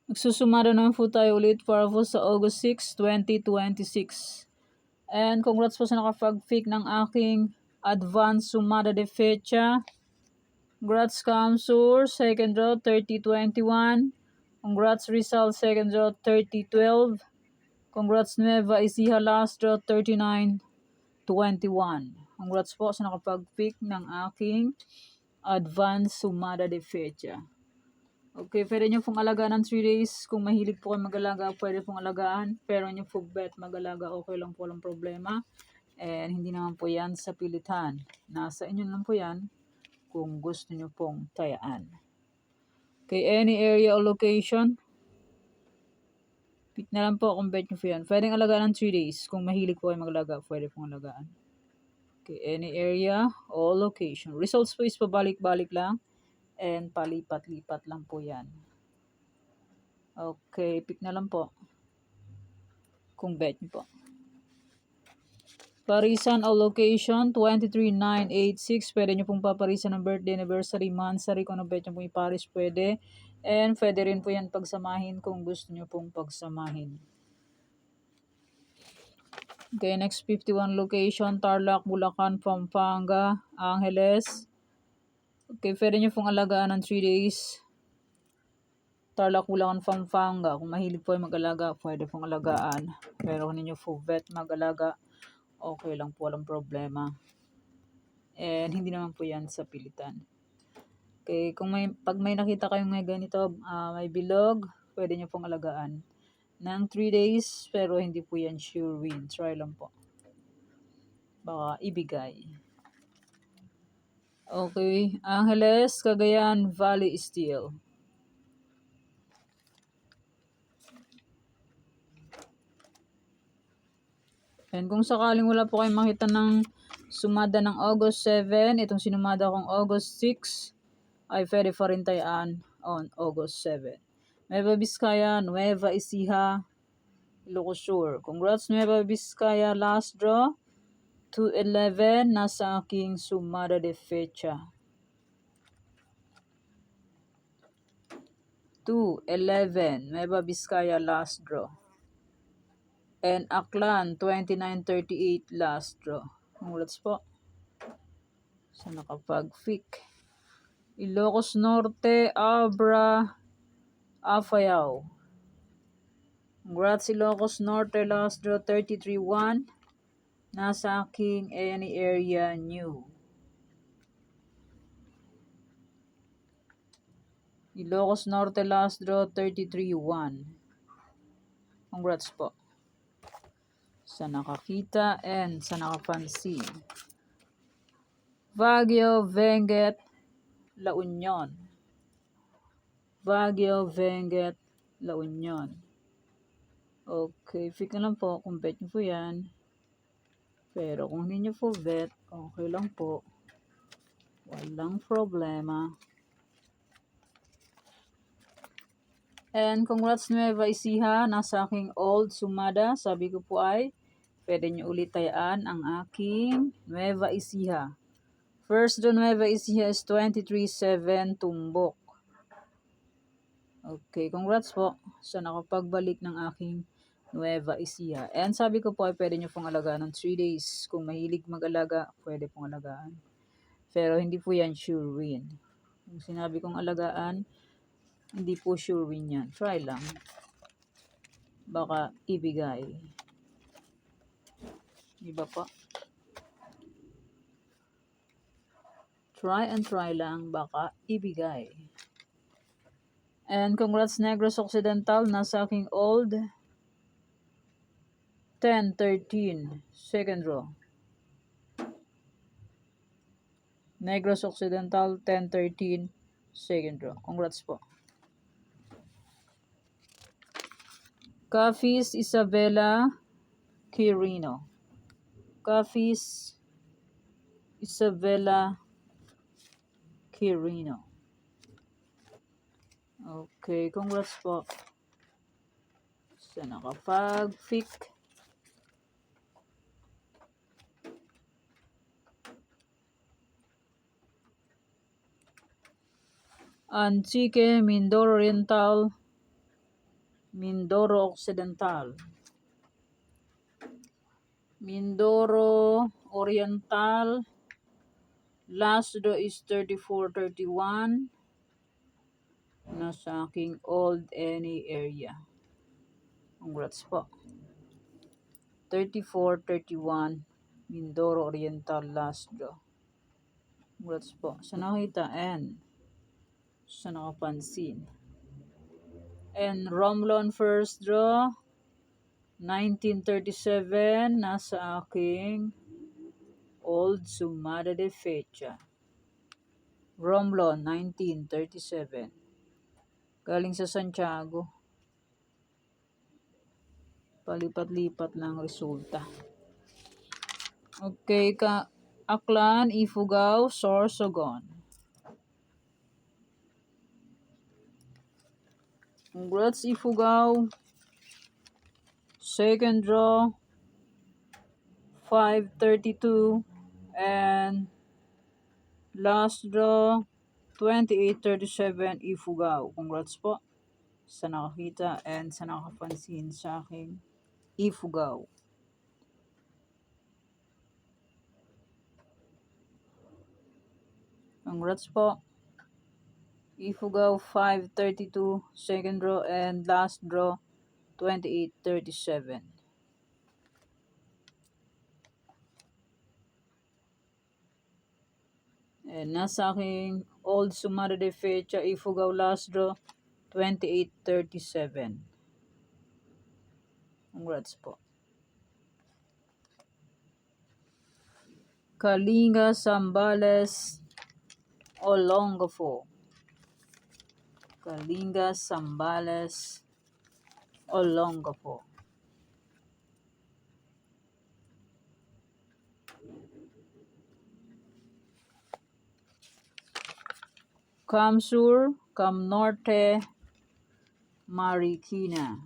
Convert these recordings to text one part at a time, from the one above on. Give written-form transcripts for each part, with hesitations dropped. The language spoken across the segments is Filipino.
Magsusumada naman po tayo ulit para po sa August 6, 2026. And congrats po sa nakapag-pick ng aking advanced sumada de fecha. Congrats Kamsur, second draw 3021. Congrats Rizal, second draw 3012. Congrats Nueva Ecija, last draw 3921. Congrats po sa nakapag-pick ng aking advanced sumada de fecha. Okay, pwede nyo pong alagaan ng 3 days. Kung mahilig po kayo mag-alaga, pwede pong alagaan. Pero nyo po bet mag-alaga, okay lang po, walang problema. And hindi naman po yan sa pilitan. Nasa inyo lang po yan kung gusto nyo pong tayaan. Okay, any area or location, pick na lang po kung bet nyo po yan. Pwedeng alagaan ng 3 days. Kung mahilig po kayo mag-alaga, pwede pong alagaan. Okay, any area or location. Results po is pabalik-balik lang. And palipat-lipat lang po yan. Okay, pick na lang po. Kung bet nyo po. Parisan o location, 23986. Pwede nyo pong paparisan ng birthday, anniversary, monthsary. Kung ano bet nyo pong iparis, pwede. And pwede rin po yan pagsamahin kung gusto nyo pong pagsamahin. Okay, next 51 location, Tarlac, Bulacan, Pampanga, Angeles. Okay, pwede nyo pong alagaan ng 3 days. Tarlac, Bulacan, Pampanga. Kung mahilig po ay mag-alaga, pwede pong alagaan. Pero kung ninyo po bet mag-alaga, okay lang po, walang problema. And hindi naman po yan sa pilitan. Okay, kung pag may nakita kayong may ganito, may bilog, pwede nyo pong alagaan. Ng 3 days, pero hindi po yan sure win. Try lang po. Baka ibigay. Okay, Angeles, Cagayan, Valley Steel. And kung sakaling wala po kayong makita ng sumada ng August 7, itong sinumada kong August 6, ay pwede pa rin tayaan on August 7. Nueva Vizcaya, Nueva Ecija, Ilocos Sur. Congrats Nueva Vizcaya, last draw 211 nasa aking sumada de fecha. 211 Nueva Vizcaya, last draw. And Aklan 2938 last draw. Congrats po sa nakapag-pick. Ilocos Norte, Abra, Afayao. Congrats Ilocos Norte, last draw 331. Nasa aking any area new. Ilocos Norte, last draw 331. Congrats po sa nakakita and sa nakapansin. Baguio, Benguet, La Union. Baguio, Benguet, La Union. Okay, pick na lang po kung bet nyo po yan. Pero kung hindi nyo po bet, okay lang po. Walang problema. And congrats Nueva Ecija, nasa aking old sumada. Sabi ko po ay, pwede nyo ulit tayaan ang aking Nueva Ecija. First draw Nueva Ecija is 23-7 tumbok. Okay, congrats po sa nakapagbalik ng aking Nueva Ecija. And sabi ko po ay pwede nyo pong alagaan ng 3 days. Kung mahilig mag-alaga, pwede pong alagaan. Pero hindi po yan sure win. Kung sinabi kong alagaan, hindi po sure win yan. Try lang. Baka ibigay. Iba pa. Try and try lang, baka ibigay. And congrats Negros Occidental, nasa aking old 10-13 second draw. Negros Occidental 10-13 second draw. Congrats po. Cafis Isabela Quirino. Cafis Isabela Quirino. Okay, congrats po sa nakapag-pick. Antique, Mindoro Oriental, Mindoro Occidental, Mindoro Oriental, last draw is 3431, nasa aking old any area. Congrats po. 3431, Mindoro Oriental last draw. Congrats po sa nakita and sa nakapansin. And Romlon first draw, 1937, nasa aking old sumada de fecha. Romlon, 1937. Galing sa Santiago. Palipat-lipat lang resulta. Okay, Aklan, Ifugao, Sorsogon. Congrats, Ifugao. Second draw, 532. And last draw, 2837, Ifugao. Congrats po sa nakakita and sa nakapansin sa aking Ifugao. Congrats po. Ifugao 532, second draw and last draw 2837. And nasa aking old sumada de fecha, Ifugao last draw 2837. Congrats po. Kalinga, Sambales, Olongapo. Kalinga, Sambales, Olongapo. Kamsur, Camnorte, Marikina.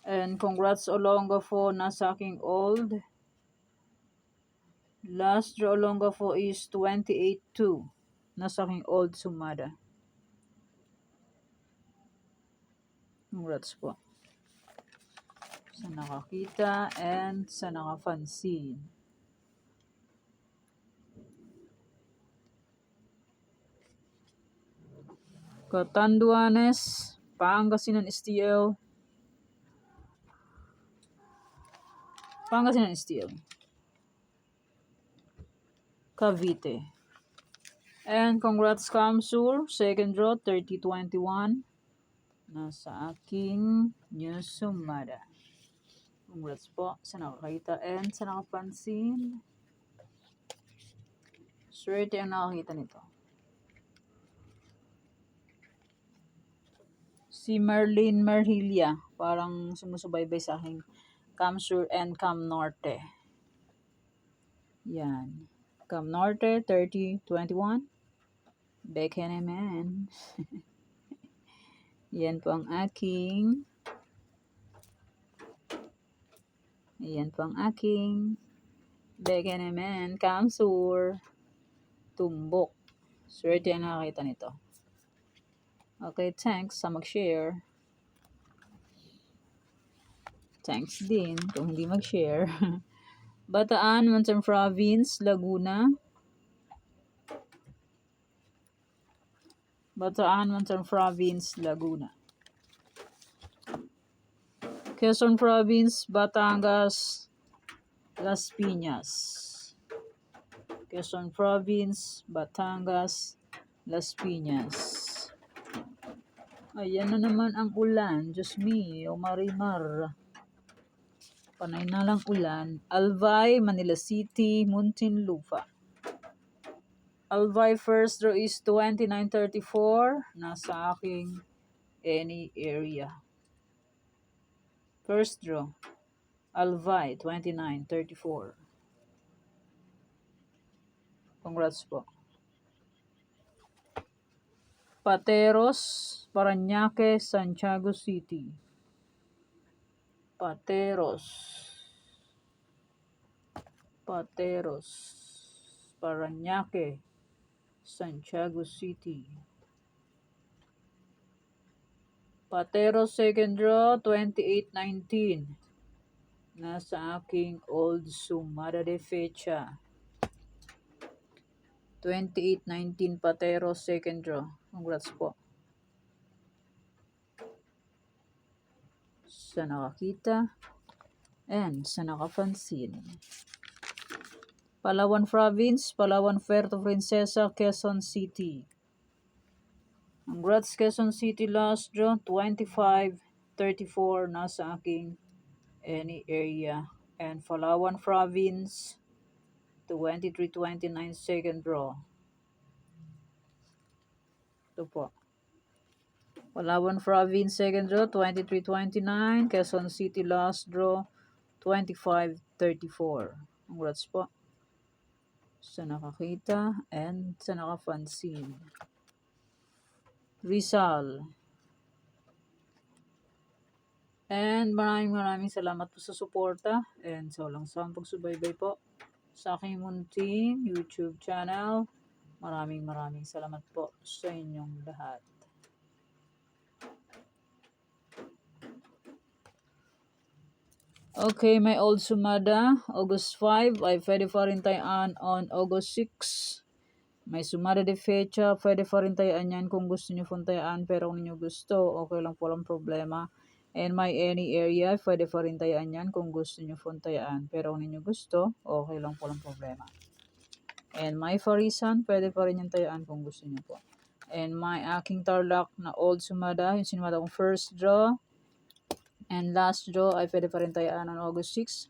And congrats Olongapo, nasa aking old. Last draw Olongapo is 28-2. Nasa aking old sumada. Congrats po sa nakakita and sa nakapansin. Catanduanes, Pangasinan STL. Pangasinan STL. Cavite. And congrats Kamsur, second draw 3021. Nasa aking new sumada. Congrats po sa nakakita and sa nakapansin. Swerte ang nakakita nito. Si Merlin Merhilia, parang sumusubaybay sa aking Kamsur and Cam Norte. Yan. Cam Norte, 3021. Beke naman. Yan po ang aking. Yan po ang aking. Beke naman. Kamsur. Tumbok. Swerte ang nakakita nito. Okay, thanks sa mag-share. Thanks din kung hindi mag-share. Bataan, Monson Province, Laguna. Bataan, Monson Province, Laguna. Quezon Province, Batangas, Las Piñas. Quezon Province, Batangas, Las Piñas. Ayan na naman ang ulan. Diyos me, o marimar. Panay na lang ulan. Albay, Manila City, Muntinlupa. Albay first draw is 2934. Nasa aking any area. First draw. Albay, 2934. Congrats po. Pateros, Parañaque, Santiago City. Pateros, Parañaque, Santiago City. Patero second draw, 2819. Nasa aking old sumada de fecha. 2819 Patero second draw. Congrats po. Sa nakakita and sa nakapansin. Palawan Province, Palawan Puerto Princesa, Quezon City. Congrats Quezon City last draw, 2534 nasa aking any area. And Palawan Province, 2329 second draw. Ito po. Palawan Province second draw, 2329. Quezon City last draw, 2534. Congrats po sa nakakita and sa nakapansin. Rizal. And maraming salamat po sa suporta and sa walang sawang pagsubaybay po sa aking munting YouTube channel. Maraming salamat po sa inyong lahat. Okay, may old sumada, August 5, ay pwede pa rin tayaan on August 6. May sumada de fecha, pwede pa rin tayaan yan kung gusto nyo pong tayaan, pero kung nyo gusto, okay lang po, walang problema. And may any area, pwede pa rin tayaan yan kung gusto nyo pong tayaan, pero kung nyo gusto, okay lang po, walang problema. And may Farisan, pwede pa rin yung tayaan kung gusto nyo po. And may aking Tarlac na old sumada, yung sinumada kong first draw, and last draw ay pwede pa rin tayaan on August 6.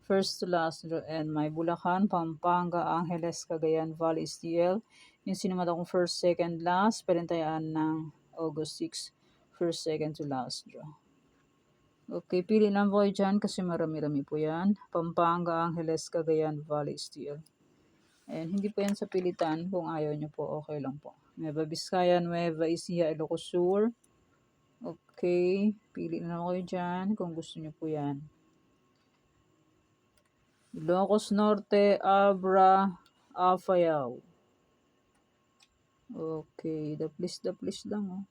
First to last draw. And may Bulacan, Pampanga, Angeles, Cagayan, Valley, STL. Yung sinumata kong first, second, last, pwede tayaan ng August 6. First, second to last draw. Okay, pili lang po kayo dyan kasi marami-rami po yan. Pampanga, Angeles, Cagayan, Valley, STL. And hindi po yan sa pilitan. Kung ayaw nyo po, okay lang po. Nueva Vizcaya, Nueva Ecija, Ilocos Sur. Okay, pili na kayo dyan kung gusto nyo po yan. Ilocos Norte, Abra, Afayao. Okay, the please lang oh.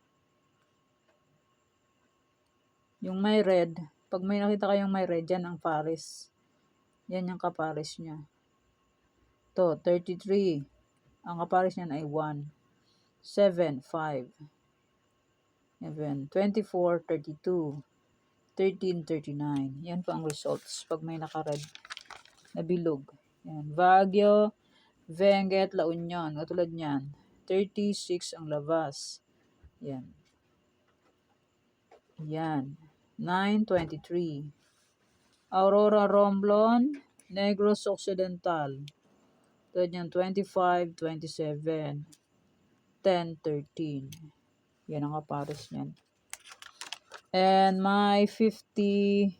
Yung may red, pag may nakita kayong may red, yan ang pares. Yan yung kapares niya. To, 33. Ang kapares niyan ay 1. 7, 5. 24, 32, 13, 39. Yan po ang results pag may naka-red na bilog. Yan. Baguio, Benguet, La Union. Katulad niyan. 36 ang labas. Yan. Yan. 9, 23. Aurora, Romblon, Negros Occidental. Katulad niyan. 25, 27. 10, 13. Yan ang kapares niyan. And my 51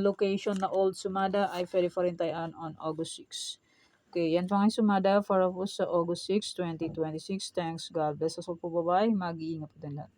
location na old sumada ay pwede pa rin tayaan on August 6. Okay, yan pa nga sumada para po sa August 6, 2026. Thanks, God bless us all po, bye-bye. Mag-iingat po din lahat.